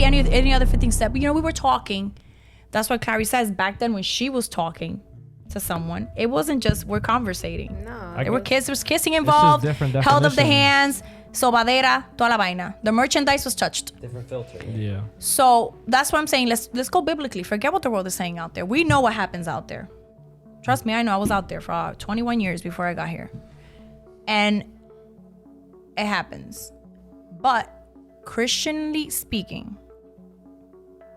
be any other 15 step. But, we were talking. That's what Clary says. Back then when she was talking to someone, it wasn't just we're conversating. No. There was kissing involved, held of the hands, sobadera, toda la vaina. The merchandise was touched. Different filter. Yeah. So that's what I'm saying. Let's go biblically. Forget what the world is saying out there. We know what happens out there. Trust me, I know. I was out there for 21 years before I got here. And it happens. But Christianly speaking,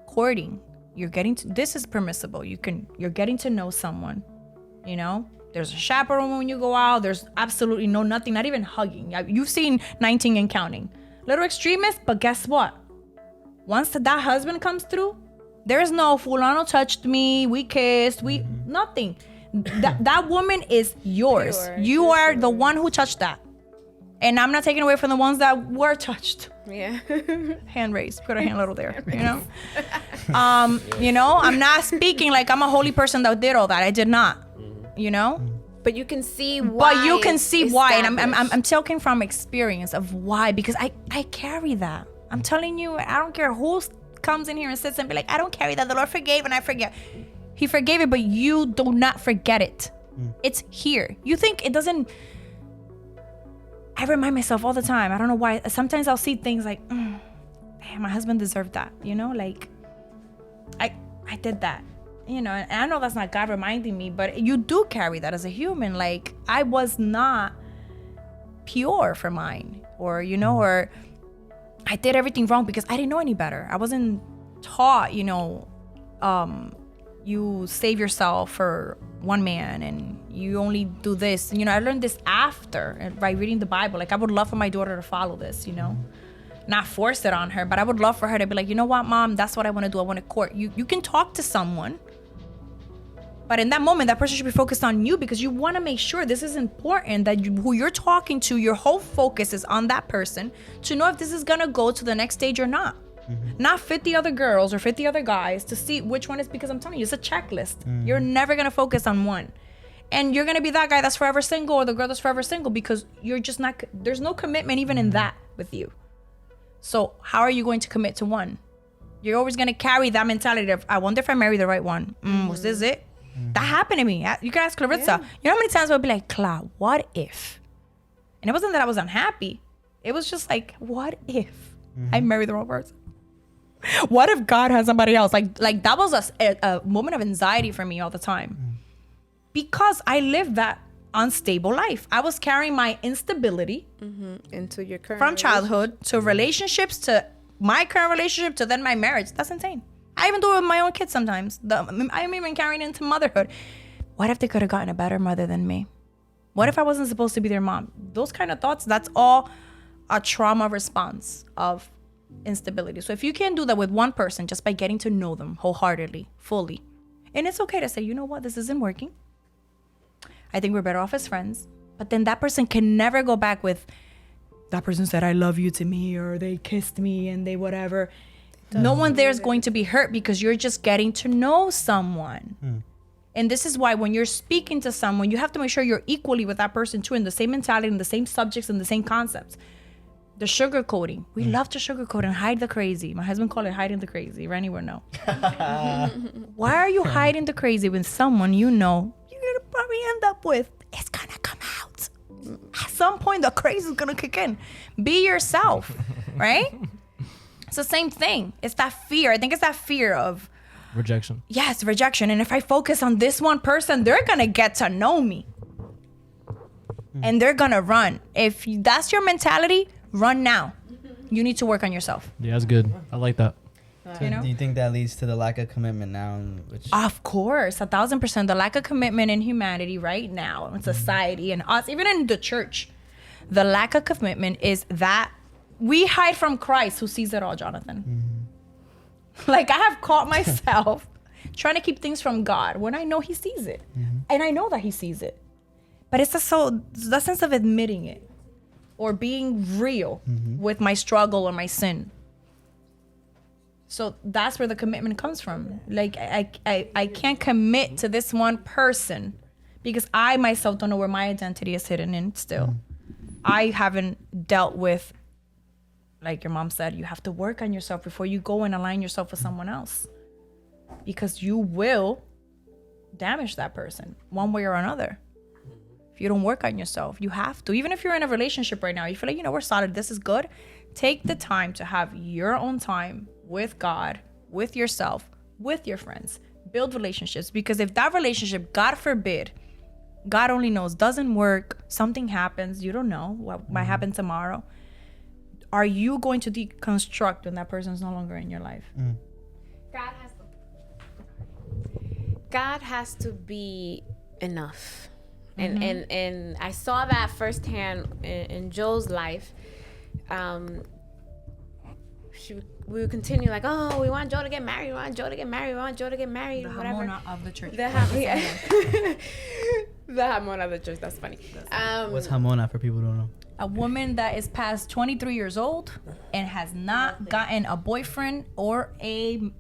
courting, this is permissible. You're getting to know someone, There's a chaperone when you go out. There's absolutely nothing, not even hugging. You've seen 19 and counting. Little extremist, but guess what? Once that husband comes through, there is no fulano touched me, we kissed, nothing. That woman is yours. You are the one who touched that. And I'm not taking away from the ones that were touched. Yeah. Hand raised. Put a hand a little there. I'm not speaking like I'm a holy person that did all that. I did not. But you can see why. And I'm talking from experience of why, because I carry that. I'm telling you, I don't care who comes in here and sits and be like, I don't carry that. The Lord forgave and I forget. He forgave it, but you do not forget it. It's here. You think it doesn't. I remind myself all the time. I don't know why. Sometimes I'll see things like, damn, my husband deserved that. Like, I did that. And I know that's not God reminding me, but you do carry that as a human. Like, I was not pure for mine, or I did everything wrong because I didn't know any better. I wasn't taught, you save yourself for one man and you only do this. I learned this after by reading the Bible. Like, I would love for my daughter to follow this, not force it on her, but I would love for her to be like, you know what, Mom, that's what I want to do. I want to court. You can talk to someone, but in that moment, that person should be focused on you, because you want to make sure this is important, that who you're talking to, your whole focus is on that person to know if this is going to go to the next stage or not. Not 50 other girls or 50 other guys to see which one is, because I'm telling you, it's a checklist. You're never going to focus on one. And you're going to be that guy that's forever single, or the girl that's forever single, because you're just not, there's no commitment even in that with you. So how are you going to commit to one? You're always going to carry that mentality of, I wonder if I marry the right one. Was this it? That happened to me. You can ask Clarissa. You know how many times I would be like, Cla, what if? And it wasn't that I was unhappy. It was just like, what if I marry the wrong person? What if God has somebody else? Like that was a moment of anxiety for me all the time, because I lived that unstable life. I was carrying my instability into your current from childhood to relationships, to my current relationship, to then my marriage. That's insane. I even do it with my own kids sometimes. I'm even carrying it into motherhood. What if they could have gotten a better mother than me? What if I wasn't supposed to be their mom? Those kind of thoughts, that's all a trauma response of instability. So if you can do that with one person, just by getting to know them wholeheartedly, fully, and it's okay to say, you know what, this isn't working. I think we're better off as friends. But then that person can never go back with, that person said I love you to me, or they kissed me and they whatever. No one there is going to be hurt, because you're just getting to know someone. And this is why when you're speaking to someone, you have to make sure you're equally with that person too, in the same mentality, in the same subjects, and the same concepts. The sugarcoating. We love to sugarcoat and hide the crazy. My husband called it hiding the crazy. Randy would know. Why are you hiding the crazy with someone you're gonna probably end up with? It's gonna come out. At some point, the crazy is gonna kick in. Be yourself, right? It's the same thing. It's that fear. I think it's that fear of rejection. Yes, rejection. And if I focus on this one person, they're gonna get to know me. And they're gonna run. If that's your mentality, run now. You need to work on yourself. Yeah, that's good. I like that. So do you think that leads to the lack of commitment now? Of course, 1,000%. The lack of commitment in humanity right now, in society, and us, even in the church, the lack of commitment is that we hide from Christ, who sees it all, Jonathan. Like, I have caught myself trying to keep things from God when I know He sees it. And I know that He sees it. But it's just the sense of admitting it, or being real with my struggle or my sin. So that's where the commitment comes from. Like, I can't commit to this one person because I myself don't know where my identity is hidden in still. I haven't dealt with like your mom said, you have to work on yourself before you go and align yourself with someone else, because you will damage that person one way or another. If you don't work on yourself, you have to. Even if you're in a relationship right now, you feel like, we're solid, this is good. Take the time to have your own time with God, with yourself, with your friends. Build relationships, because if that relationship, God forbid, God only knows, doesn't work, something happens, you don't know what might happen tomorrow. Are you going to deconstruct when that person is no longer in your life? God has to be enough. And I saw that firsthand in Joe's life. We would continue like, oh, we want Joe to get married, The whatever. Hamona of the church. The Hamona of the church, that's funny. What's Hamona for people who don't know? A woman that is past 23 years old and has not gotten a boyfriend or a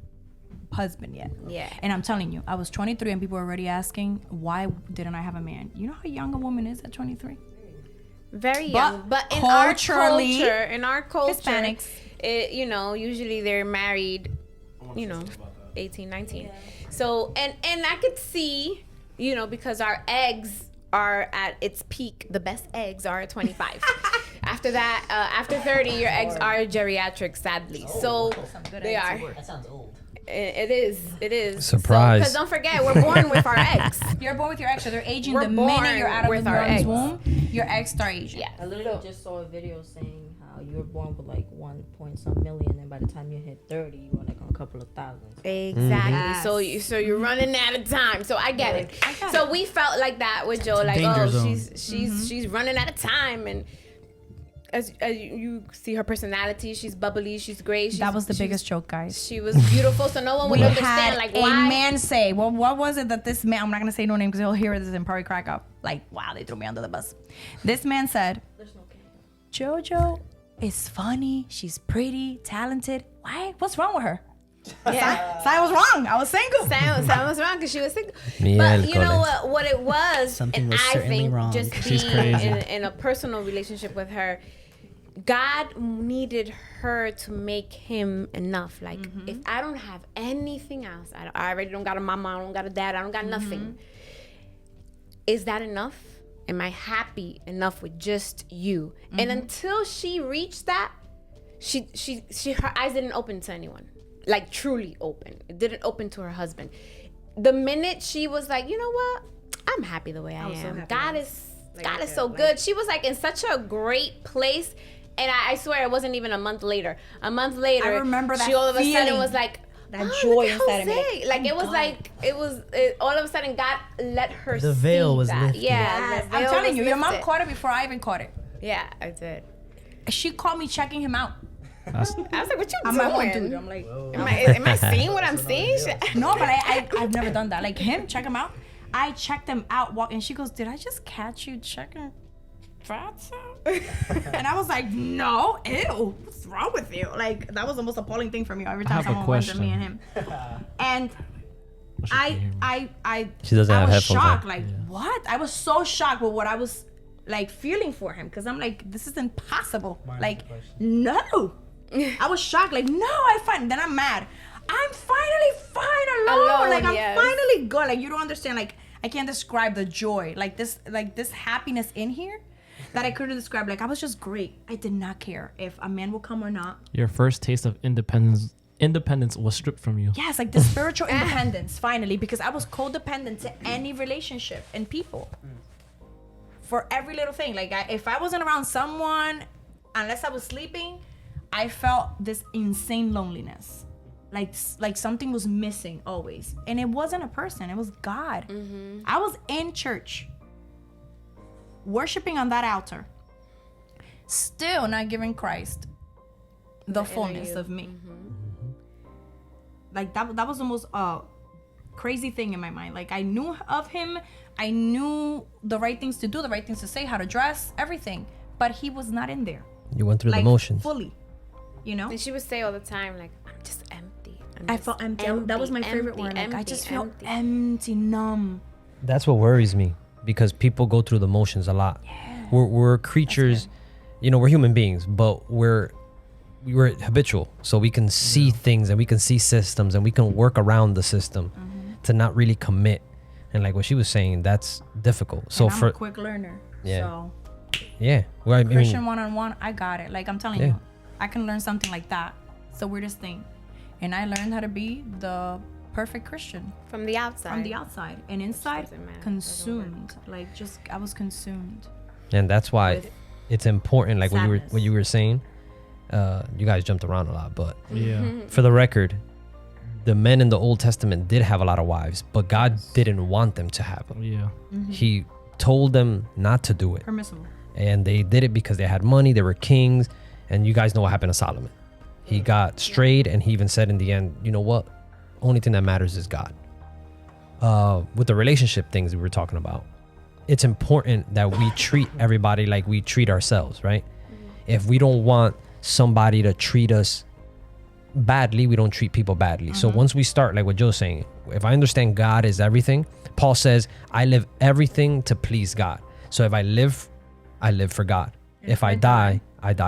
husband yet. Yeah. And I'm telling you, I was 23 and people were already asking, why didn't I have a man? You know how young a woman is at 23? Very young. But in our culture, Hispanics, usually they're married, 18, 19. Yeah. So, and I could see, because our eggs are at its peak, the best eggs are at 25. After that, after 30, your eggs are geriatric, sadly. So they are. That sounds old. It is. Surprise. Because don't forget, we're born with our eggs. You're born with your eggs, so they're aging. We're The minute you're born out of with the our mom's eggs. womb, your eggs start aging. Yeah. I literally just saw a video saying how you were born with like 1 point some million, and by the time you hit 30, you were like on a couple of thousands. Exactly. Yes. So you're running out of time. So I get it. So we felt like that with Joe, like, danger oh, zone. she's running out of time, and as you see her personality, she's bubbly, she's great. That was the biggest joke, guys. She was beautiful, so no one would We understand had like a why. man say, well, what was it that this man, I'm not going to say no name because he'll hear this and probably crack up. Like, wow, they threw me under the bus. This man said, JoJo is funny, she's pretty, talented. Why? What's wrong with her? Yeah. So I was wrong. I was single. Sam was wrong because she was single. But you know Miércoles. what it was, Something and was I certainly think wrong. just She's being crazy. in a personal relationship with her, God needed her to make him enough. Like, if I don't have anything else, I already don't got a mama, I don't got a dad, I don't got nothing. Is that enough? Am I happy enough with just you? And until she reached that, she her eyes didn't open to anyone. Like, truly open. It didn't open to her husband. The minute she was like, you know what? I'm happy the way I am. God is so good. She was like in such a great place. And I swear it wasn't even a month later. A month later, I remember that she all of a sudden feeling. was like, That oh, joy look at inside of me. Jose. Like, it was like, all of a sudden God let her The veil see was that. lifted. Yeah. the I'm veil telling was you, your mom lifted. caught it before I even caught it. Yeah, I did. She called me checking him out. I was like, what you I'm doing? like, oh, dude. I'm like, Am I seeing what I'm seeing? no, but I've never done that. Like him, check him out. I checked him out, and she goes, did I just catch you checking fats out? And I was like, no, ew, what's wrong with you? Like, that was the most appalling thing for me every time have a someone went to question. me and him. And I She doesn't I have was headphones shocked. on. Like, what? I was so shocked with what I was like feeling for him, because I'm like, this is impossible. Like, no. I was shocked. Like, no, then I'm mad. I'm finally fine alone. Like, I'm yes. finally good. Like, you don't understand. Like, I can't describe the joy. Like this happiness in here that I couldn't describe. Like, I was just great. I did not care if a man will come or not. Your first taste of independence was stripped from you. Yes, like the spiritual independence, finally, because I was codependent to any relationship and people. For every little thing. Like, if I wasn't around someone, unless I was sleeping, I felt this insane loneliness. Like something was missing always. And it wasn't a person, it was God. I was in church, worshiping on that altar, still not giving Christ the fullness of me. Like, that was the most crazy thing in my mind. Like, I knew of him, I knew the right things to do, the right things to say, how to dress, everything, but he was not in there. You went through Like, the motions. fully, you know. And she would say all the time, like, I'm just empty. I felt empty. That was my favorite word. Like, I just felt empty, numb. That's what worries me, because people go through the motions a lot. We're creatures, we're human beings, but we're we were habitual, so we can see things and we can see systems and we can work around the system to not really commit. And like what she was saying, that's difficult. So and I'm a quick learner. Yeah. So yeah, well, I mean, Christian one-on-one, I got it. Like I'm telling Yeah. you, I can learn something like that. It's the weirdest thing. And I learned how to be the perfect Christian From the outside. from the outside, and inside Doesn't matter. consumed. Like just I was consumed. and that's why With it's important. Like sadness. what you were saying. You guys jumped around a lot, but Yeah. for the record, the men in the Old Testament did have a lot of wives, but God didn't want them to have them. Yeah. He told them not to do it. Permissible. And they did it because they had money, they were kings, and you guys know what happened to Solomon. He got strayed, and he even said in the end, you know what? Only thing that matters is God. With the relationship things we were talking about, it's important that we treat everybody like we treat ourselves, right? If we don't want somebody to treat us badly, we don't treat people badly. So once we start, like what Joe's saying, if I understand God is everything, Paul says, I live everything to please God. So if I live for God. If I die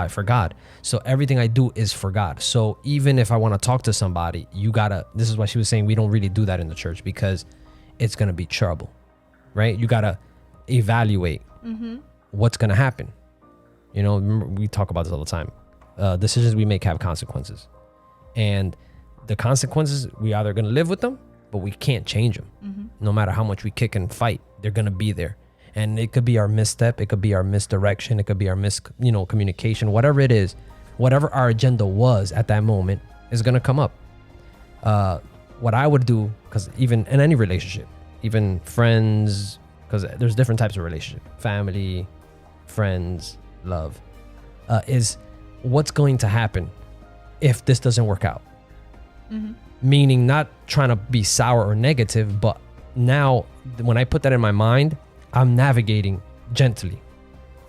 for God. So everything I do is for God. So even if I want to talk to somebody, this is why she was saying we don't really do that in the church, because it's going to be trouble, right? You got to evaluate what's going to happen. You know, remember, we talk about this all the time. Decisions we make have consequences. And the consequences, we either going to live with them, but we can't change them. No matter how much we kick and fight, they're going to be there. And it could be our misstep, it could be our misdirection, it could be our communication, whatever it is, whatever our agenda was at that moment is going to come up. What I would do, because even in any relationship, even friends, because there's different types of relationship, family, friends, love, is what's going to happen if this doesn't work out. Meaning not trying to be sour or negative, but now when I put that in my mind, I'm navigating gently.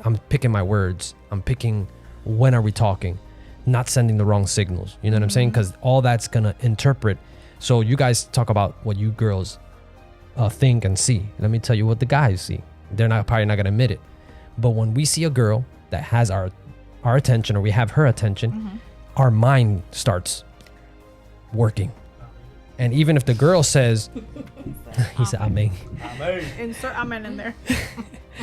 I'm picking my words. I'm picking when are we talking, not sending the wrong signals. You know what I'm saying? Because all that's going to interpret. So you guys talk about what you girls think and see. Let me tell you what the guys see. They're probably not going to admit it. But when we see a girl that has our attention, or we have her attention, our mind starts working. And even if the girl says, he said, amen. Insert amen in there.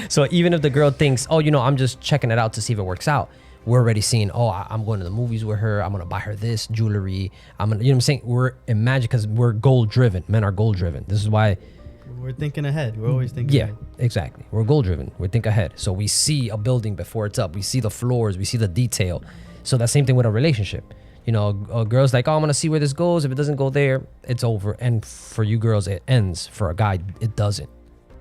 So even if the girl thinks, oh, I'm just checking it out to see if it works out, we're already seeing, oh, I'm going to the movies with her. I'm going to buy her this jewelry. You know what I'm saying? We're imagining, because we're goal driven. Men are goal driven. This is why. We're thinking ahead. We're always thinking Yeah, ahead. exactly. We're goal driven. We think ahead. So we see a building before it's up. We see the floors. We see the detail. So that same thing with a relationship. A girl's like, oh, I'm going to see where this goes. If it doesn't go there, it's over. And for you girls, it ends. For a guy, it doesn't.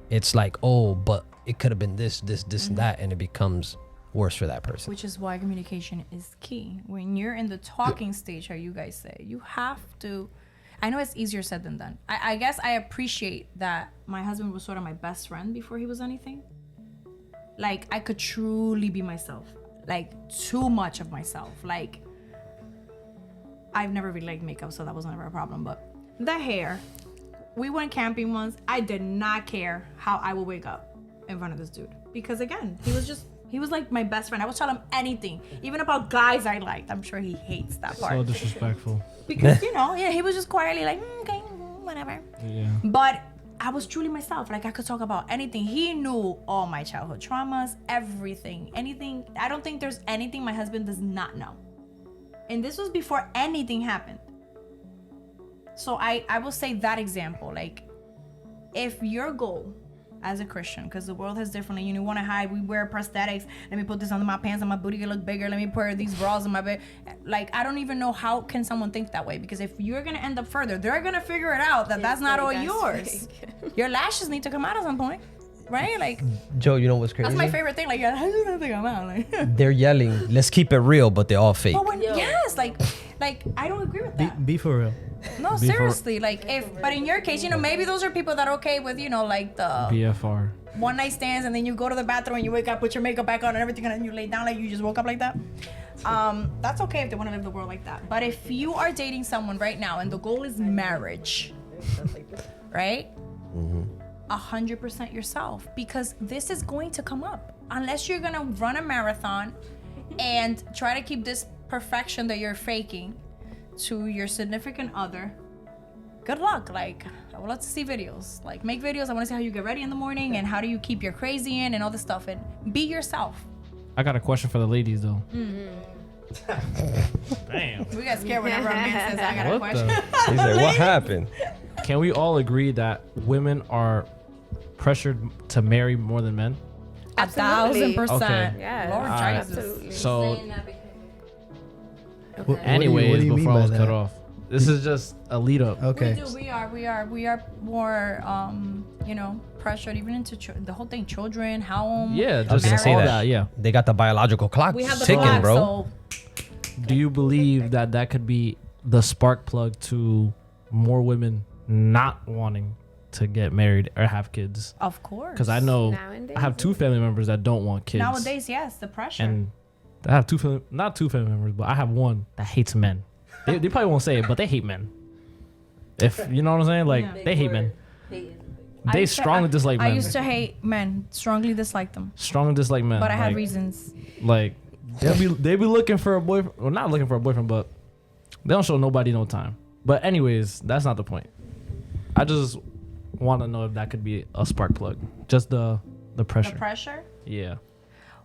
It's like, oh, but it could have been this, and that. And it becomes worse for that person. Which is why communication is key. When you're in the talking stage, how you guys say, you have to. I know it's easier said than done. I guess I appreciate that my husband was sort of my best friend before he was anything. Like, I could truly be myself. Like, too much of myself. Like, I've never really liked makeup, so that was never a problem. But the hair, we went camping once. I did not care how I would wake up in front of this dude. Because again, he was like my best friend. I would tell him anything, even about guys I liked. I'm sure he hates that part. So disrespectful. Because, he was just quietly like, okay, whatever. Yeah. But I was truly myself. Like, I could talk about anything. He knew all my childhood traumas, everything, anything. I don't think there's anything my husband does not know. And this was before anything happened. So I will say that example. Like, if your goal as a Christian, because the world has differently, you want to hide, we wear prosthetics, let me put this under my pants and my booty can look bigger, let me put these bras in my bed. Like, I don't even know how can someone think that way, because if you're going to end up further, they're going to figure it out that that's not all yours. Your lashes need to come out at some point, right? Like, Joe, you know what's crazy? that's my favorite thing. Like, how do you think I'm out? Like, They're yelling, let's keep it real, but they're all fake. but when, yes, like I don't agree with that. Be for real. No, seriously. Like, but in your case, maybe those are people that are okay with, like the BFR. one night stands, and then you go to the bathroom and you wake up, put your makeup back on and everything, and then you lay down like you just woke up like that. That's okay if they want to live the world like that. But if you are dating someone right now and the goal is marriage, right? 100% yourself, because this is going to come up unless you're gonna run a marathon and try to keep this perfection that you're faking to your significant other, good luck. Like, I would love to see videos. Like, make videos. I want to see how you get ready in the morning and how do you keep your crazy in and all this stuff. And be yourself. I got a question for the ladies though. Damn. We got scared whenever our man says, I got a question. He's like, what happened? Can we all agree that women are pressured to marry more than men? 1,000%. Okay. Yeah. Lord Alright. Jesus. Absolutely. So, Saying that because What do anyways, you mean before I by was cut that? off, this is just a lead up. Okay. We are more, pressured even into the whole thing, children, home. Yeah, I was just gonna say all that. that. Yeah. They got the biological clock We have the ticking, clock, bro. so Do you believe that could be the spark plug to more women not wanting to get married or have kids? of course. Because I know Nowadays, I have two family members that don't want kids. Nowadays, yes, the pressure. And I have not two family members, but I have one that hates men. They probably won't say it, but they hate men. If you know what I'm saying, like Yeah. they hate men. I They used to- strongly dislike I men. used to hate men, strongly dislike them, Strongly dislike men. but I had like, reasons. Like they be looking for a boyfriend. Well, not looking for a boyfriend, but they don't show nobody no time. But anyways, that's not the point. I just want to know if that could be a spark plug. Just the pressure. The pressure. Yeah.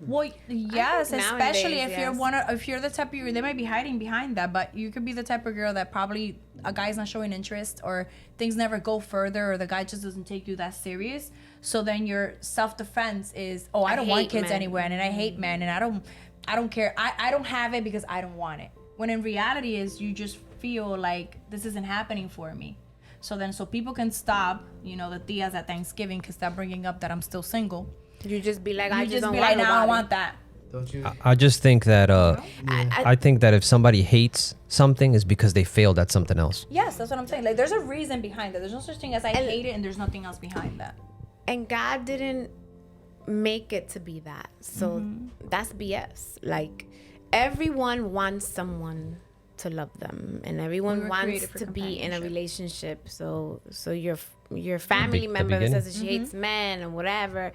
Well, yes, think especially nowadays, if you're yes. if you're the type of they might be hiding behind that, but you could be the type of girl that probably a guy's not showing interest or things never go further or the guy just doesn't take you that serious. So then your self-defense is, I don't want hate kids men. anyway, and I hate men, and I don't care. I don't have it because I don't want it. When in reality is you just feel like this isn't happening for me. So people can stop, the tias at Thanksgiving because they're bringing up that I'm still single. You just be like, You I just don't be want like, nah, I nobody. want that. Don't you? I just think that I think that if somebody hates something is because they failed at something else. Yes, that's what I'm saying. Like, there's a reason behind it. There's no such thing as I hate it and there's nothing else behind that. And God didn't make it to be that. So that's BS. Like, everyone wants someone to love them, and We everyone were wants created for to be in a companionship. relationship. So your family the member that beginning. says that she hates men or whatever.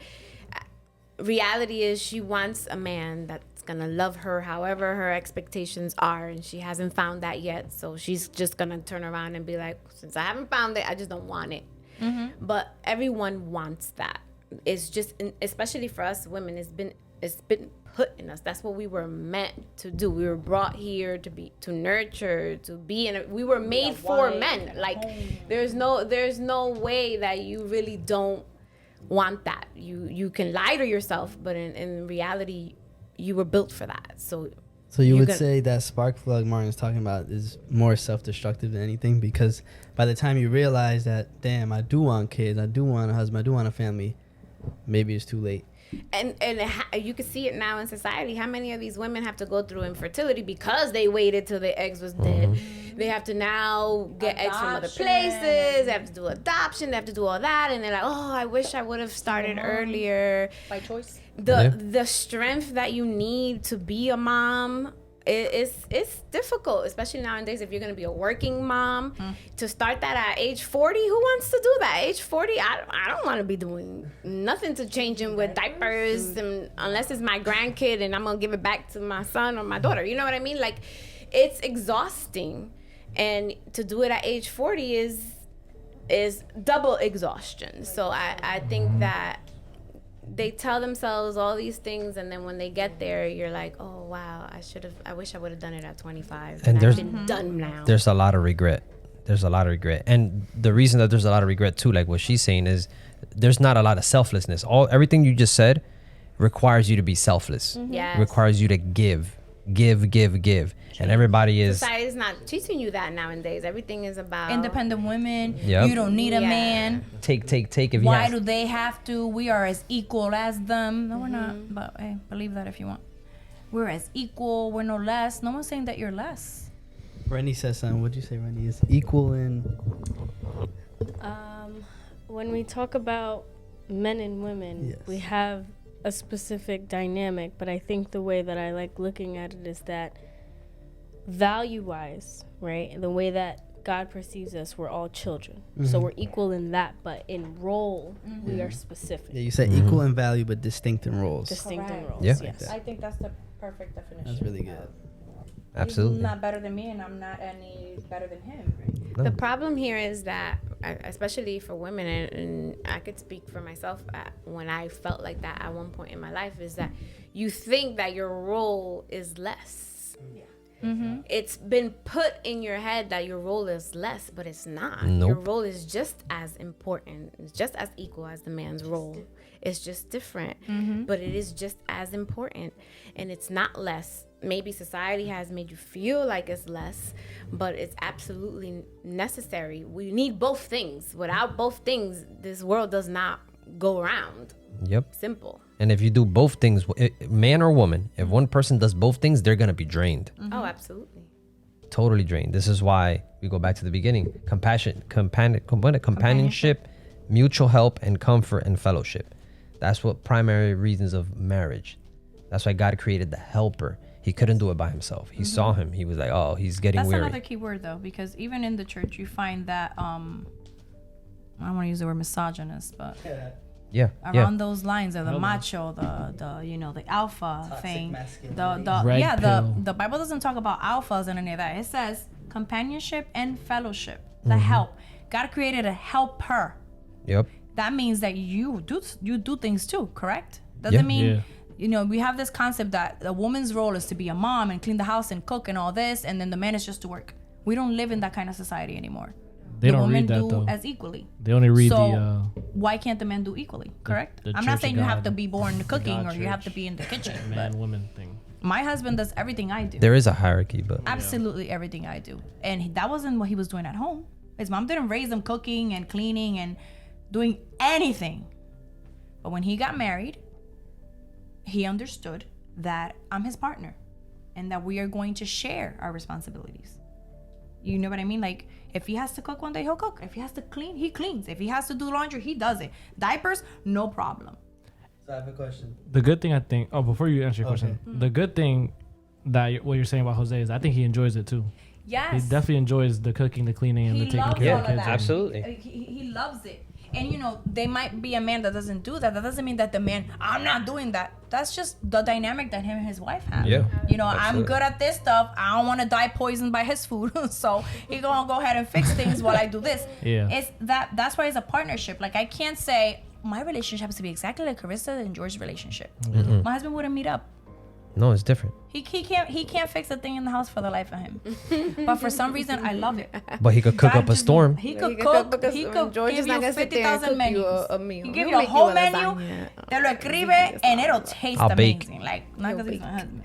Reality is she wants a man that's gonna love her however her expectations are, and she hasn't found that yet. So she's just gonna turn around and be like, since I haven't found it, I just don't want it. But everyone wants that. It's just, especially for us women, it's been put in us. That's what we were meant to do. We were brought here to nurture, to be in. We were made for men. Like, there's no way that you really don't want that. You can lie to yourself, but in reality, you were built for that. So So you you're would gonna- say that spark plug Martin's talking about is more self-destructive than anything, because by the time you realize that, damn, I do want kids, I do want a husband, I do want a family, maybe it's too late. And you can see it now in society. How many of these women have to go through infertility because they waited till their eggs was dead? They have to now get eggs from other Adoption. places. They have to do adoption. They have to do all that, and they're like, "Oh, I wish I would have started earlier." By choice. The strength that you need to be a mom. It's difficult, especially nowadays if you're going to be a working mom. To start that at age 40, who wants to do that? Age 40, I don't want to be doing nothing to changing with diapers, and unless it's my grandkid and I'm going to give it back to my son or my daughter. You know what I mean? Like, it's exhausting. And to do it at age 40 is double exhaustion. So I think that they tell themselves all these things, and then when they get there, you're like, oh wow, I wish I would have done it at 25. And I've there's- been done now. There's a lot of regret. And the reason that there's a lot of regret too, like what she's saying, is there's not a lot of selflessness. Everything you just said requires you to be selfless. Yes. Requires you to give. And everybody is Society's not teaching you that nowadays. Everything is about Independent women. Yep. You don't need a Yeah. man. take if you Why have. do they have to? We are as equal as them. No, we're not. But hey, believe that if you want. We're as equal. We're no less. No one's saying that you're less. Rennie says something. What'd you say, Rennie? Is equal in... When we talk about men and women, Yes. we have a specific dynamic, but I think the way that I like looking at it is that value-wise, right, the way that God perceives us, we're all children. So we're equal in that, but in role, we are specific, Yeah, you said equal in value, but distinct in roles. distinct in Correct. roles. Yeah. Yes. I think that's the perfect definition. That's really good. Absolutely. He's not better than me, and I'm not any better than him. Right? No. The problem here is that, especially for women, and I could speak for myself when I felt like that at one point in my life, is that you think that your role is less. It's been put in your head that your role is less, but it's not. Nope. Your role is just as important. It's just as equal as the man's role. It's just different, but it is just as important, and it's not less. Maybe society has made you feel like it's less, but it's absolutely necessary. We need both things. Without both things, this world does not go around. Yep. Simple. And if you do both things, man or woman, if one person does both things, they're gonna be drained. Oh, absolutely. Totally drained. This is why we go back to the beginning: companionship, mutual help, and comfort and fellowship. That's what primary reasons of marriage. That's why God created the helper. He couldn't do it by himself. He saw him. He was like, oh, he's getting That's weary. another key word, though, because even in the church, you find that I don't want to use the word misogynist, but Yeah. around those lines of the macho, the alpha Toxic thing. masculinity. Red pill. The Bible doesn't talk about alphas and any of that. It says companionship and fellowship, the help. God created a helper. Yep. That means that you do things too, correct? Doesn't mean we have this concept that a woman's role is to be a mom and clean the house and cook and all this, and then the man is just to work. We don't live in that kind of society anymore. They the don't women read that do though. as equally. They only read So why can't the men do equally? Correct. the I'm not Church saying of you have God, to be born cooking God or you have to Church. be in the kitchen. the But man-woman thing. my husband does everything I do. There is a hierarchy, but Absolutely everything I do, and that wasn't what he was doing at home. His mom didn't raise him cooking and cleaning and doing anything. But when he got married, he understood that I'm his partner and that we are going to share our responsibilities. You know what I mean? Like, if he has to cook one day, he'll cook. If he has to clean, he cleans. If he has to do laundry, he does it. Diapers, no problem. So I have a question. The good thing I think. Oh, before you answer your question, the good thing that what you're saying about Jose is I think he enjoys it too. Yes. He definitely enjoys the cooking, the cleaning, and He the taking loves care all of of kids. that. Absolutely. He loves it. And they might be a man that doesn't do that. That doesn't mean that the man, I'm not doing that. That's just the dynamic that him and his wife have. Yeah. I'm Absolutely. good at this stuff. I don't want to die poisoned by his food. So he gonna go ahead and fix things while I do this. Yeah. It's that's why it's a partnership. Like, I can't say my relationship has to be exactly like Carissa and George's relationship. My husband wouldn't meet up. No, it's different. He can't fix a thing in the house for the life of him. But for some reason, I love it. But he could cook God up a just- storm. He Yeah, could he could cook. because He could George give is not you gonna sit there and 50,000 cook you menus. a meal. He He'll give you a make you whole a menu. lasagna. Te lo escribe and it'll taste I'll bake. amazing. Like, not because he's my husband.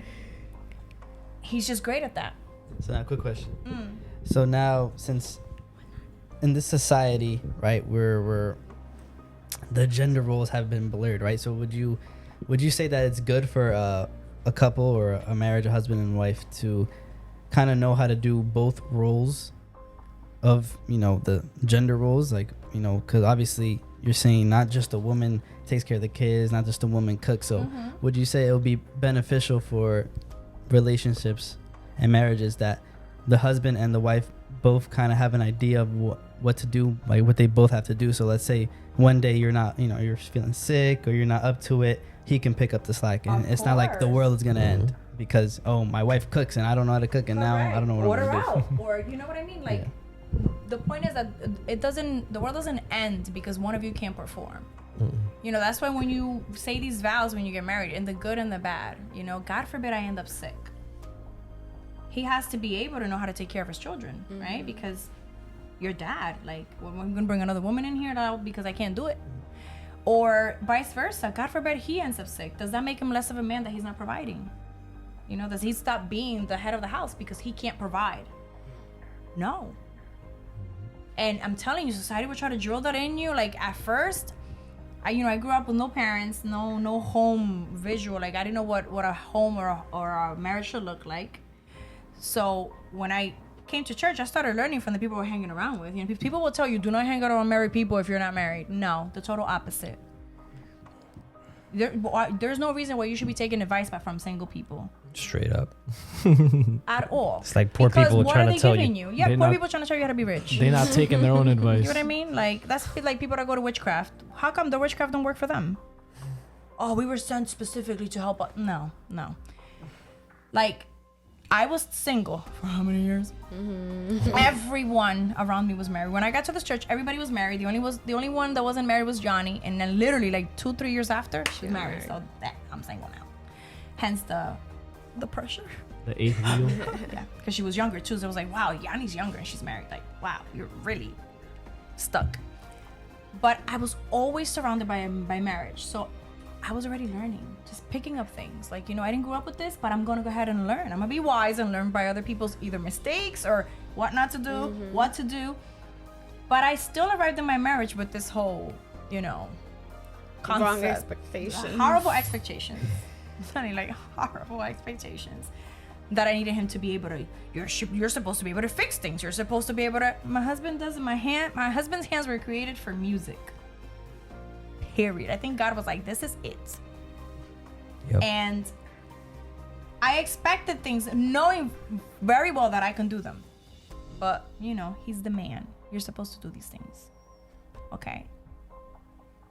He's just great at that. So now, quick question. So now, since in this society, right, we're the gender roles have been blurred, right? So would you say that it's good for a couple or a marriage, a husband and wife, to kind of know how to do both roles of the gender roles, like because obviously you're saying not just a woman takes care of the kids, not just a woman cooks. So would you say it would be beneficial for relationships and marriages that the husband and the wife both kind of have an idea of what to do, like what they both have to do? So let's say one day you're not, you're feeling sick or you're not up to it, he can pick up the slack, and Of it's not like the course. world is gonna end because my wife cooks and I don't know how to cook, and now I don't know what Order I'm gonna do. out, or you know what I mean? Like, the point is that the world doesn't end because one of you can't perform. That's why when you say these vows when you get married, in the good and the bad, God forbid I end up sick. He has to be able to know how to take care of his children, right? Because your dad, like, well, I'm gonna bring another woman in here now because I can't do it. Or vice versa. God forbid he ends up sick. Does that make him less of a man that he's not providing? Does he stop being the head of the house because he can't provide? No. And I'm telling you, society will try to drill that in you. Like, at first, I grew up with no parents, no home visual. Like, I didn't know what a home or a marriage should look like. So when I came to church, I started learning from the people we're hanging around with. People will tell you, do not hang out around married people if you're not married. No, the total opposite. There's no reason why you should be taking advice from single people Straight up. at all. It's like poor Because people what trying are to they tell giving you. Yeah, They poor not- people trying to tell you how to be rich. They not taking their own advice. You know what I mean? Like, that's like people that go to witchcraft. How come the witchcraft don't work for them? Oh, we were sent specifically to help. No. Like, I was single for how many years? Everyone around me was married. When I got to this church, everybody was married. The only one that wasn't married was Johnny. And then literally like 2-3 years after, she's married. So I'm single now. Hence the pressure. The eighth wheel. Yeah, because she was younger too. So I was like, wow, Yanni's younger and she's married. Like, wow, you're really stuck. But I was always surrounded by marriage. So I was already learning, just picking up things. Like, I didn't grow up with this, but I'm going to go ahead and learn. I'm going to be wise and learn by other people's either mistakes or what not to do, what to do. But I still arrived in my marriage with this whole, concept. Wrong expectations. Horrible expectations. Something like horrible expectations. That I needed him to be able to, you're supposed to be able to fix things. You're supposed to be able to, my husband doesn't, my husband's hands were created for music. Period. I think God was like, this is it. Yep. And I expected things knowing very well that I can do them. But, he's the man. You're supposed to do these things. Okay.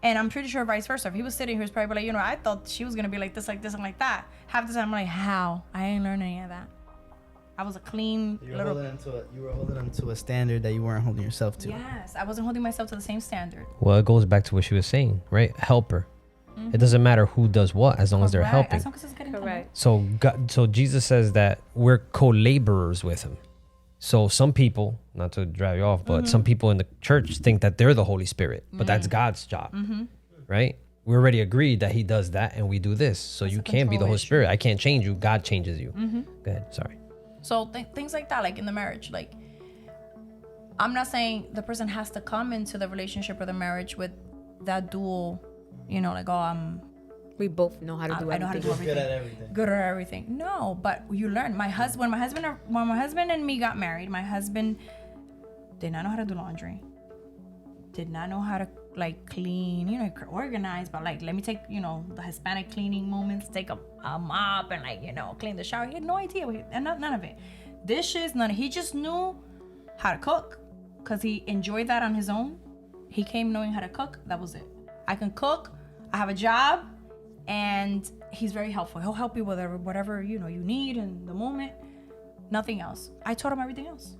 And I'm pretty sure vice versa. If he was sitting here, he was probably like, I thought she was going to be like this, and like that. Half the time, I'm like, how? I ain't learned any of that. I was a clean You were holding him to a standard that you weren't holding yourself to. Yes, I wasn't holding myself to the same standard. Well, it goes back to what she was saying, right? Helper. Mm-hmm. It doesn't matter who does what as long as they're helping. As long as it's getting done. Correct. So Jesus says that we're co-laborers with him. So some people, not to drive you off, but some people in the church think that they're the Holy Spirit, but that's God's job, right? We already agreed that he does that and we do this. So you can't be the Holy Spirit. I can't change you. God changes you. Go ahead. Sorry. So things like that, like in the marriage, like I'm not saying the person has to come into the relationship or the marriage with that dual, We both know how to do I know how to do everything. good at everything. No, but you learn. When my husband and me got married, my husband did not know how to do laundry. Did not know how to clean, organize, but let me take, the Hispanic cleaning moments, take a mop and clean the shower. He had no idea, none of it. Dishes, he just knew how to cook because he enjoyed that on his own. He came knowing how to cook. That was it. I can cook. I have a job and he's very helpful. He'll help you with whatever, you need in the moment. Nothing else. I taught him everything else.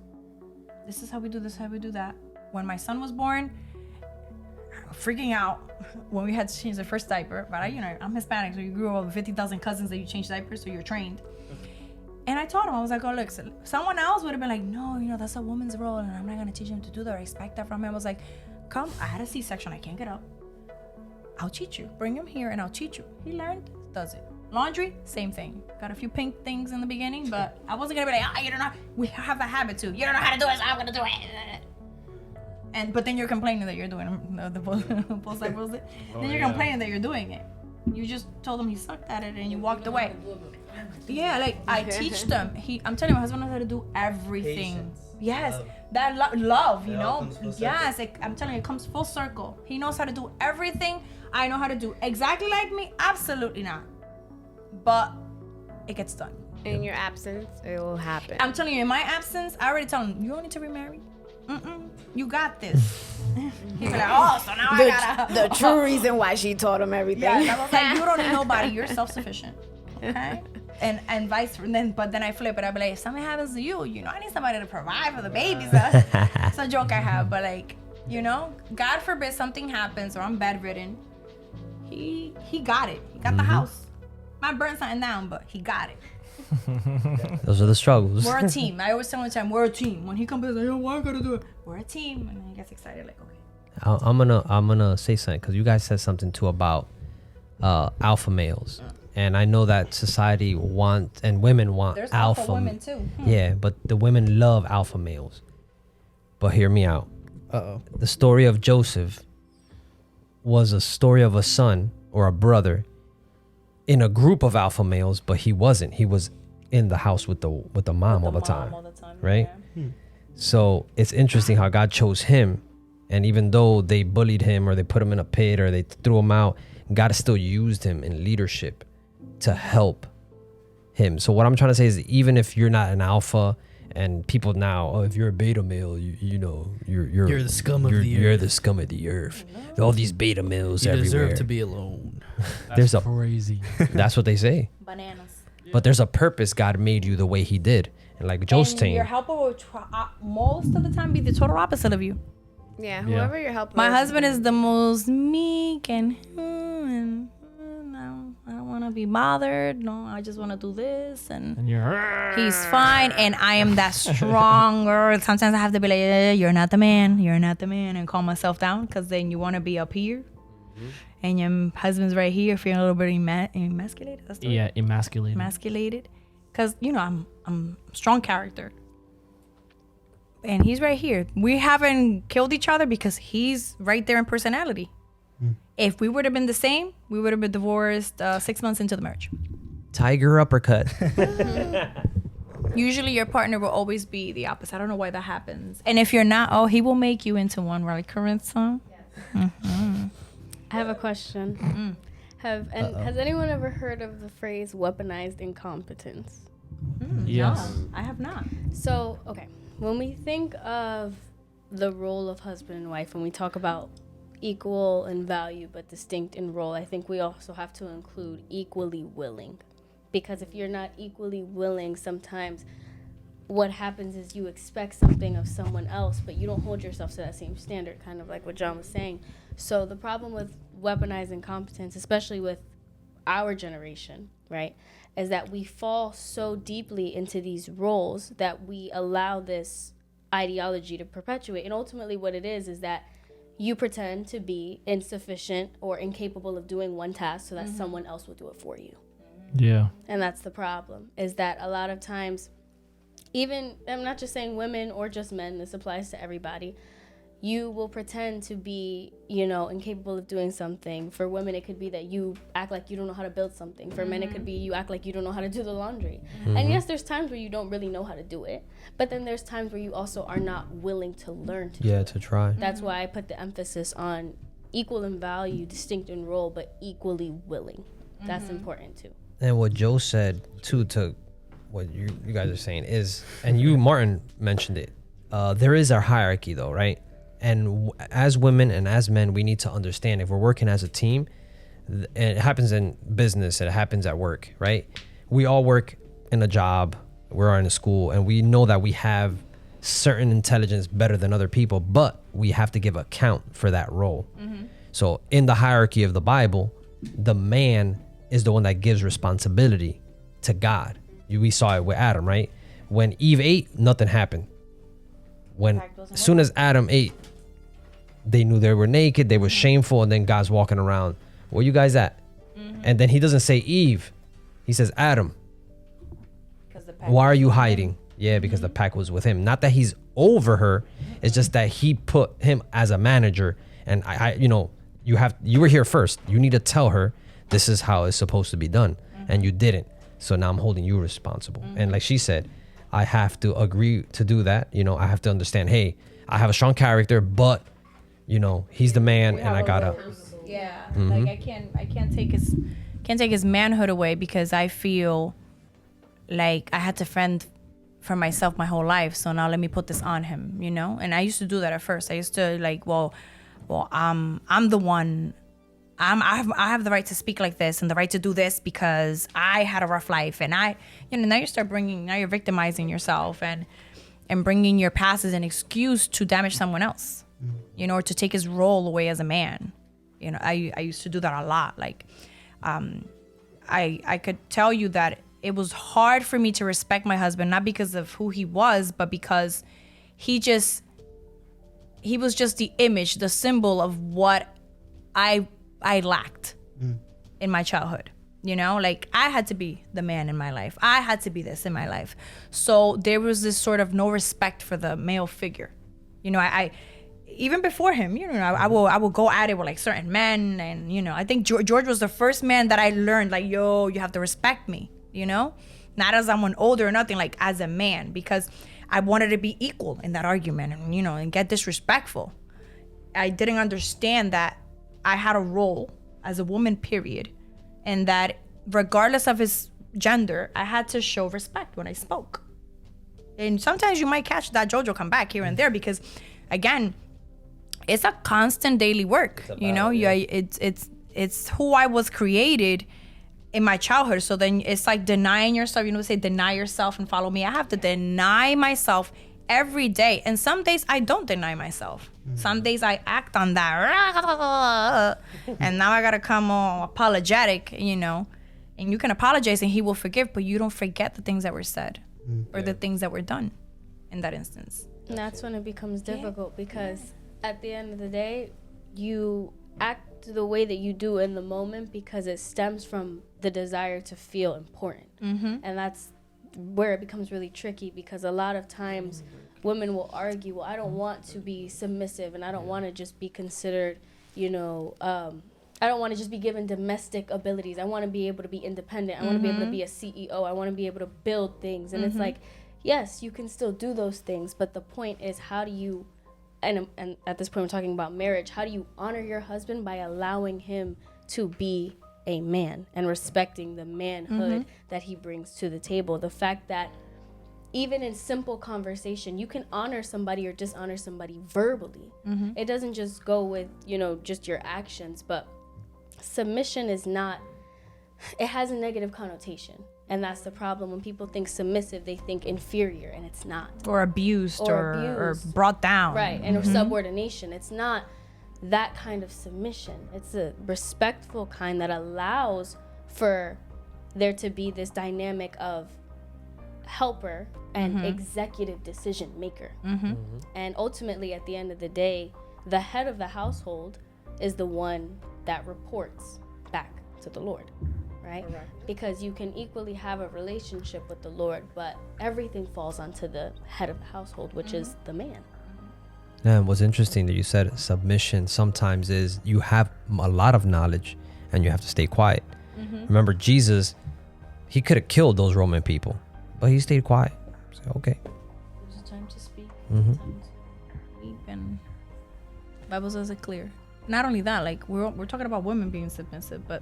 This is how we do this, how we do that. When my son was born, freaking out when we had to change the first diaper, but I'm Hispanic, so you grew up with 50,000 cousins that you change diapers, so you're trained. And I told him, I was like, oh, look, someone else would have been like, no, that's a woman's role, and I'm not gonna teach him to do that or expect that from him. I was like, come, I had a C-section, I can't get up. I'll teach you. Bring him here and I'll teach you. He learned, does it. Laundry, same thing. Got a few pink things in the beginning, but I wasn't gonna be like, you don't know. We have a habit too. You don't know how to do it, so I'm gonna do it. But then you're complaining that you're doing the post-side bullshit. Then you're complaining that you're doing it. You just told him he sucked at it and you walked away. Yeah, I teach them. I'm telling you, my husband knows how to do everything. Patience. Yes, Love. that love, It all comes full Yes, I'm telling you, it comes full circle. He knows how to do everything I know how to do. Exactly like me? Absolutely not. But it gets done. In your absence, it will happen. I'm telling you, in my absence, I already tell him, you don't need to remarry. You got this. He's like, oh, so now I gotta. The true reason why she taught him everything. Yeah, I was like, you don't need nobody. You're self-sufficient. Okay? And vice versa. But then I flip it. I'll be like, if something happens to you, I need somebody to provide for the babies. It's a joke I have, but God forbid something happens or I'm bedridden. He got it. He got the house. Might burn something down, but he got it. Those are the struggles. We're a team. I always tell him all the time, we're a team. When he comes, he's like, yo, why I gotta do it? We're a team. And then he gets excited, like, okay. I'm gonna say something because you guys said something too about alpha males, and I know that society wants and women want There's alpha women too. Yeah, but the women love alpha males. But hear me out. Uh-oh. The story of Joseph was a story of a son or a brother in a group of alpha males, but he wasn't. He was in the house with the mom all the time, right? Yeah. So it's interesting how God chose him, and even though they bullied him or they put him in a pit or they threw him out, God still used him in leadership to help him. So what I'm trying to say is, even if you're not an alpha, and people now, oh, if you're a beta male, you're the scum of the You're earth. the scum of the earth. All these beta males You everywhere. deserve to be alone. There's a crazy. That's what they say. Bananas. but there's a purpose God made you the way He did. And like Joe's saying, your helper will most of the time be the total opposite of you. Yeah, whoever you're helping. My husband is the most meek and no, I don't want to be bothered. No, I just want to do this, and he's fine. And I am that stronger. Sometimes I have to be like, "You're not the man. You're not the man," and calm myself down, because then you want to be up here, and your husband's right here, feeling a little bit emasculated. That's the word? Yeah, emasculated. Emasculated, because I'm strong character. And he's right here. We haven't killed each other because he's right there in personality. If we would have been the same, we would have been divorced 6 months into the marriage. tiger uppercut. Usually your partner will always be the opposite. I don't know why that happens. And if you're not, he will make you into one, right, Carissa? I have a question. Has anyone ever heard of the phrase weaponized incompetence? Yes. No, I have not. So, okay. When we think of the role of husband and wife, when we talk about equal in value but distinct in role, I think we also have to include equally willing. Because if you're not equally willing, sometimes what happens is you expect something of someone else, but you don't hold yourself to that same standard, kind of like what John was saying. So the problem with weaponized incompetence, especially with our generation, right, is that we fall so deeply into these roles that we allow this ideology to perpetuate. And ultimately what it is that you pretend to be insufficient or incapable of doing one task so that someone else will do it for you. Yeah. And that's the problem, is that a lot of times, even, I'm not just saying women or just men, this applies to everybody, you will pretend to be, incapable of doing something. For women, it could be that you act like you don't know how to build something. For men, it could be you act like you don't know how to do the laundry. And yes, there's times where you don't really know how to do it, but then there's times where you also are not willing to learn to do it. to try. That's why I put the emphasis on equal in value, distinct in role, but equally willing. That's important too. And what Joe said too, to what you guys are saying is, and you, Martin, mentioned it, there is a hierarchy though, right? And as women and as men, we need to understand, if we're working as a team, and it happens in business, it happens at work, right? We all work in a job, we're in a school, and we know that we have certain intelligence better than other people, but we have to give account for that role. So in the hierarchy of the Bible, the man is the one that gives responsibility to God. We saw it with Adam, right? When Eve ate, nothing happened. As soon as Adam ate, they knew they were naked, they were shameful, and then God's walking around, where you guys at? And then he doesn't say Eve, he says Adam. Why are you hiding? Yeah, because the pack was with him. Not that he's over her, it's just that he put him as a manager. And you were here first. You need to tell her this is how it's supposed to be done, and you didn't. So now I'm holding you responsible. And like she said, I have to agree to do that. I have to understand, hey, I have a strong character, but he's the man, and I gotta. Yeah, like I can't take his manhood away, because I feel like I had to fend for myself my whole life. So now let me put this on him, And I used to do that at first. I used to I'm the one. I have the right to speak like this and the right to do this because I had a rough life. And now you're victimizing yourself and bringing your past as an excuse to damage someone else, or to take his role away as a man. I used to do that a lot. Like, I could tell you that it was hard for me to respect my husband, not because of who he was, but because he was just the image, the symbol of what I lacked in my childhood. Like, I had to be the man in my life. I had to be this in my life. So there was this sort of no respect for the male figure. I even before him, I will go at it with like certain men, and I think George was the first man that I learned, like, yo, you have to respect me, not as someone older or nothing, like as a man, because I wanted to be equal in that argument, and and get disrespectful. I didn't understand that I had a role as a woman, period, and that regardless of his gender, I had to show respect when I spoke. And sometimes you might catch that Jojo come back here and there, because again, it's a constant daily work. It's who I was created in my childhood. So then it's like denying yourself. You know, say deny yourself and follow me. I have to deny myself every day. And some days I don't deny myself. Some days I act on that. And now I got to come all apologetic, you know. And you can apologize and he will forgive, but you don't forget the things that were said or the things that were done in that instance. And that's when it becomes difficult because at the end of the day, you act the way that you do in the moment because it stems from the desire to feel important. And that's where it becomes really tricky because a lot of times women will argue, well, I don't want to be submissive and I don't want to just be considered, you know, I don't want to just be given domestic abilities. I want to be able to be independent. I want to be able to be a CEO. I want to be able to build things. And it's like, yes, you can still do those things. But the point is, how do you, and at this point we're talking about marriage, how do you honor your husband by allowing him to be a man and respecting the manhood that he brings to the table? The fact that even in simple conversation, you can honor somebody or dishonor somebody verbally. It doesn't just go with, you know, just your actions, but submission is not, it has a negative connotation. And that's the problem. When people think submissive, they think inferior, and it's not. Or abused or brought down. Right, and or subordination. It's not that kind of submission. It's a respectful kind that allows for there to be this dynamic of helper and executive decision maker. And ultimately, at the end of the day, the head of the household is the one that reports back to the Lord, right? Because you can equally have a relationship with the Lord, but everything falls onto the head of the household, which is the man. And what's interesting that you said submission sometimes is you have a lot of knowledge and you have to stay quiet. Remember, Jesus, he could have killed those Roman people, but he stayed quiet. So, okay. There's a time to speak, time to weep, and the Bible says it clear. Not only that, like we're talking about women being submissive, but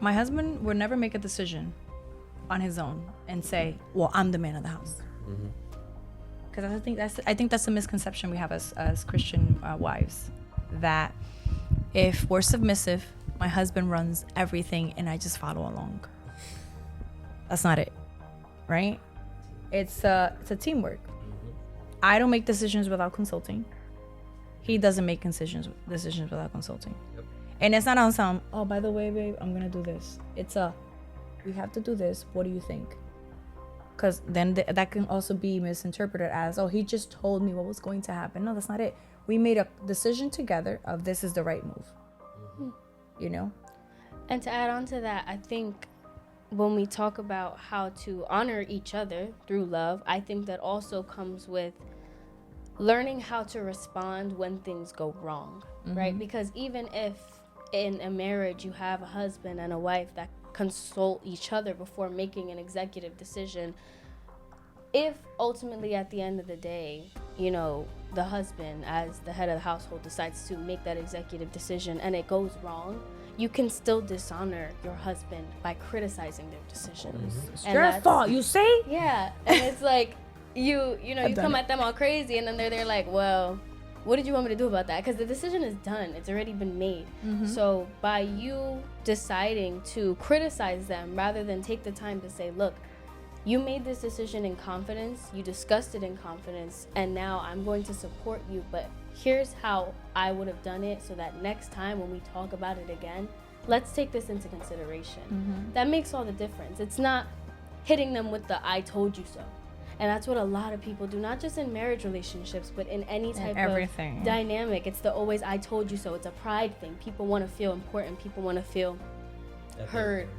my husband would never make a decision on his own and say, well, I'm the man of the house. Because I think that's a misconception we have as Christian wives, that if we're submissive, my husband runs everything and I just follow along. That's not it, right? It's a teamwork. I don't make decisions without consulting. He doesn't make decisions without consulting. And it's not on some, oh, by the way, babe, I'm gonna do this. It's we have to do this. What do you think? Because then that can also be misinterpreted as, oh, he just told me what was going to happen. No, that's not it. We made a decision together of this is the right move. You know? And to add on to that, I think when we talk about how to honor each other through love, I think that also comes with learning how to respond when things go wrong, right? Because even if in a marriage you have a husband and a wife that consult each other before making an executive decision, if ultimately at the end of the day, you know, the husband as the head of the household decides to make that executive decision and it goes wrong, you can still dishonor your husband by criticizing their decisions. It's your fault, you see? Yeah, and it's like, you come at them all crazy and then they're like, well, what did you want me to do about that? Because the decision is done. It's already been made. So by you deciding to criticize them rather than take the time to say, look, you made this decision in confidence, you discussed it in confidence, and now I'm going to support you, but here's how I would have done it so that next time when we talk about it again, let's take this into consideration. That makes all the difference. It's not hitting them with the I told you so. And that's what a lot of people do, not just in marriage relationships, but in any type of dynamic. It's the always I told you so. It's a pride thing. People want to feel important. People want to feel heard.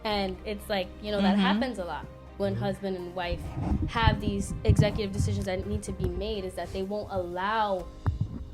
And it's like, you know, that happens a lot when husband and wife have these executive decisions that need to be made, is that they won't allow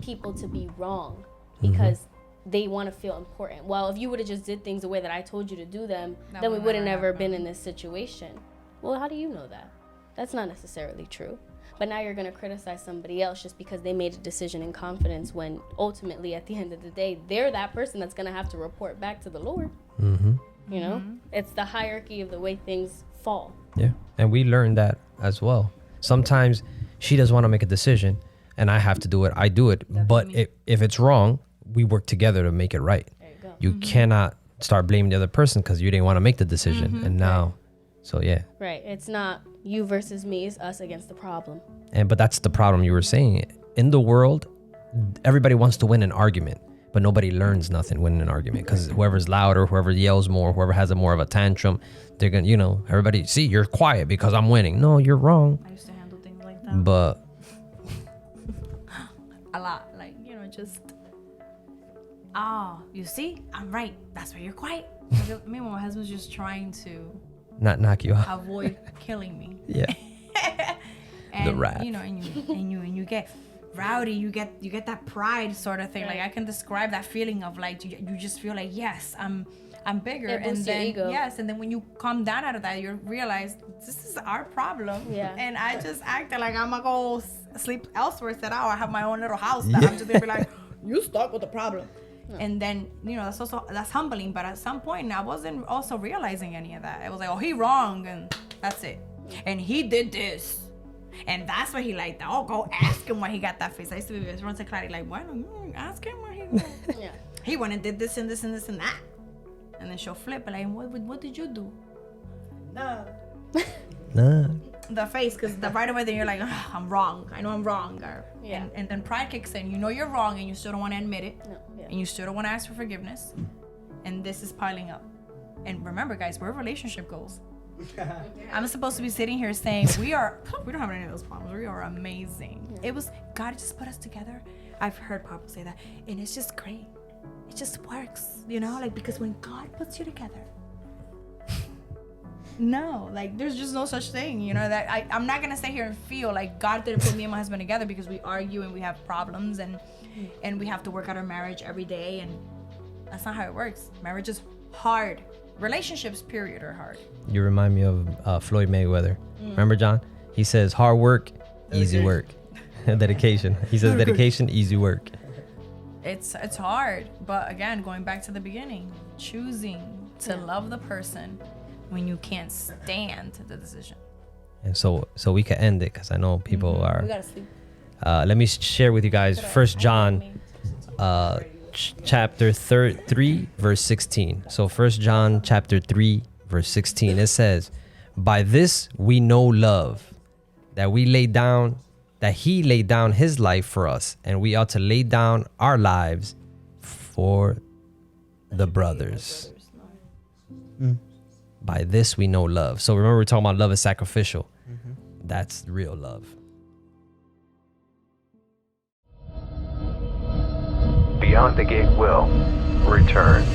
people to be wrong because they want to feel important. Well, if you would have just did things the way that I told you to do them, then we would have never been in this situation. Well, how do you know that? That's not necessarily true. But now you're going to criticize somebody else just because they made a decision in confidence, when ultimately at the end of the day, they're that person that's going to have to report back to the Lord. You know, it's the hierarchy of the way things fall. Yeah. And we learned that as well. Sometimes she doesn't want to make a decision and I have to do it. I do it. But if it's wrong, we work together to make it right. There you go. You cannot start blaming the other person because you didn't want to make the decision. And now, so yeah. Right. It's not you versus me. It's us against the problem. But that's the problem you were saying. In the world, everybody wants to win an argument, but nobody learns nothing winning an argument because whoever's louder, whoever yells more, whoever has a more of a tantrum, they're gonna, you know, everybody, see, you're quiet because I'm winning. No, you're wrong. I used to handle things like that. But A lot. Like, you know, just, you see, I'm right. That's why you're quiet. Meanwhile, my husband's just trying to not knock you out. avoid killing me. Yeah. And, The wrath. you know, and you get rowdy, you get that pride sort of thing. Like, I can describe that feeling of like you just feel like, yes, I'm bigger. It boosts And your then ego. yes, and then when you come down out of that, you realize this is our problem. Yeah. And I just acted like I'm gonna go sleep elsewhere. Said, I have my own little house that I'm just gonna be like, you stuck with the problem. And then, you know, that's humbling. But at some point, I wasn't also realizing any of that. It was like, oh, he wrong, and that's it. And he did this. And that's why he like that. Oh, go ask him why he got that face. I used to be run to Clary like, why don't you ask him where he went? Yeah. He went and did this and this and this and that. And then she'll flip and like, what did you do? Nah. The face, because right away then you're like, I'm wrong. I know I'm wrong. Yeah. And then pride kicks in. You know you're wrong and you still don't want to admit it. No, yeah. And you still don't want to ask for forgiveness. And this is piling up. And remember, guys, we're relationship goals. I'm supposed to be sitting here saying we don't have any of those problems. We are amazing. Yeah. It was God just put us together. I've heard Papa say that, and it's just great. It just works, you know, like, because when God puts you together, no, like, there's just no such thing, you know, that I'm not gonna sit here and feel like God didn't put me and my husband together because we argue and we have problems and we have to work out our marriage every day, and that's not how it works. Marriage is hard. Relationships, period, are hard. You remind me of Floyd Mayweather. Remember, John? He says hard work, easy work. Dedication. He says dedication, easy work. It's hard, but again, going back to the beginning, choosing to love the person when you can't stand the decision. And so we can end it because I know people are. We gotta sleep. Let me share with you guys First John, chapter 3, verse 16. So First John chapter 3, verse 16. It says, "By this we know love, that he laid down his life for us, and we ought to lay down our lives for the brothers." By this we know love. So remember, we're talking about love is sacrificial. That's real love. Beyond the Gate will return.